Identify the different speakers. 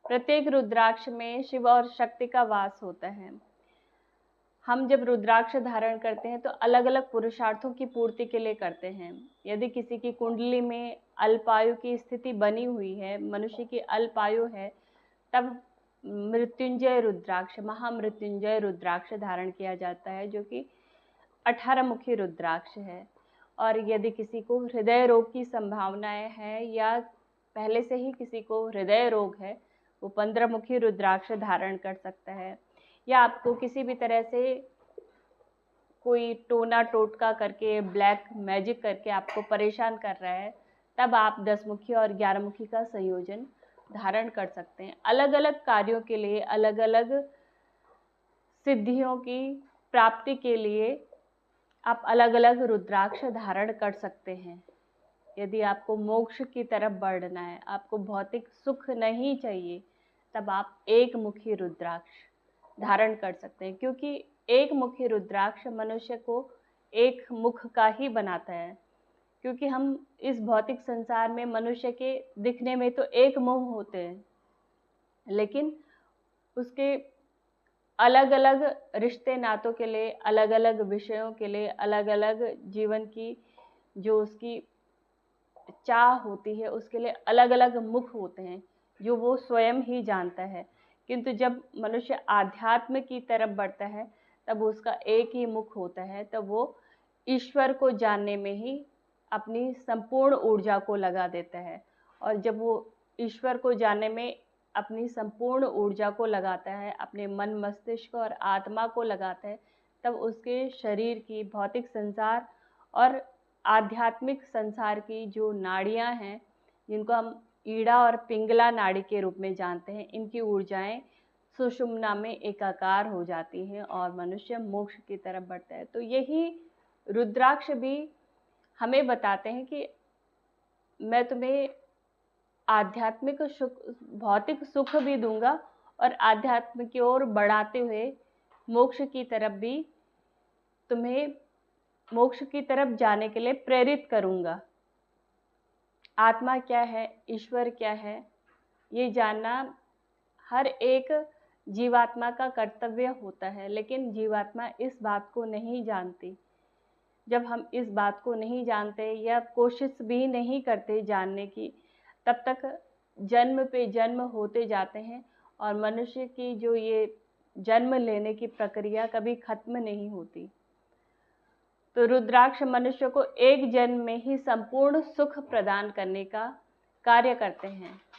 Speaker 1: प्रत्येक रुद्राक्ष में शिव और शक्ति का वास होता है। हम जब रुद्राक्ष धारण करते हैं तो अलग अलग पुरुषार्थों की पूर्ति के लिए करते हैं। यदि किसी की कुंडली में अल्पायु की स्थिति बनी हुई है, मनुष्य की अल्पायु है, तब मृत्युंजय रुद्राक्ष, महामृत्युंजय रुद्राक्ष धारण किया जाता है, जो कि 18 मुखी रुद्राक्ष है। और यदि किसी को हृदय रोग की संभावनाएं है या पहले से ही किसी को हृदय रोग है, वो 15 मुखी रुद्राक्ष धारण कर सकता है। या आपको किसी भी तरह से कोई टोना टोटका करके, ब्लैक मैजिक करके आपको परेशान कर रहा है, तब आप 10 मुखी और 11 मुखी का संयोजन धारण कर सकते हैं। अलग अलग कार्यों के लिए, अलग अलग सिद्धियों की प्राप्ति के लिए आप अलग अलग रुद्राक्ष धारण कर सकते हैं। यदि आपको मोक्ष की तरफ बढ़ना है, आपको भौतिक सुख नहीं चाहिए, तब आप एक मुखी रुद्राक्ष धारण कर सकते हैं, क्योंकि एक मुखी रुद्राक्ष मनुष्य को एक मुख का ही बनाता है। क्योंकि हम इस भौतिक संसार में मनुष्य के दिखने में तो एक मुंह होते हैं, लेकिन उसके अलग अलग रिश्ते नातों के लिए, अलग अलग विषयों के लिए, अलग अलग जीवन की जो उसकी चाह होती है, उसके लिए अलग अलग मुख होते हैं, जो वो स्वयं ही जानता है। किंतु जब मनुष्य आध्यात्म की तरफ बढ़ता है, तब उसका एक ही मुख होता है। तब वो ईश्वर को जानने में ही अपनी संपूर्ण ऊर्जा को लगा देता है। और जब वो ईश्वर को जानने में अपनी संपूर्ण ऊर्जा को लगाता है, अपने मन, मस्तिष्क और आत्मा को लगाता है, तब उसके शरीर की, भौतिक संसार और आध्यात्मिक संसार की जो नाड़ियां हैं, जिनको हम ईड़ा और पिंगला नाड़ी के रूप में जानते हैं, इनकी ऊर्जाएं सुषुम्ना में एकाकार हो जाती हैं और मनुष्य मोक्ष की तरफ बढ़ता है। तो यही रुद्राक्ष भी हमें बताते हैं कि मैं तुम्हें आध्यात्मिक सुख, भौतिक सुख भी दूंगा और आध्यात्म की ओर बढ़ाते हुए मोक्ष की तरफ भी, तुम्हें मोक्ष की तरफ जाने के लिए प्रेरित करूंगा। आत्मा क्या है, ईश्वर क्या है, ये जानना हर एक जीवात्मा का कर्तव्य होता है, लेकिन जीवात्मा इस बात को नहीं जानती। जब हम इस बात को नहीं जानते या कोशिश भी नहीं करते जानने की, तब तक जन्म पे जन्म होते जाते हैं और मनुष्य की जो ये जन्म लेने की प्रक्रिया कभी खत्म नहीं होती। तो रुद्राक्ष मनुष्य को एक जन्म में ही संपूर्ण सुख प्रदान करने का कार्य करते हैं।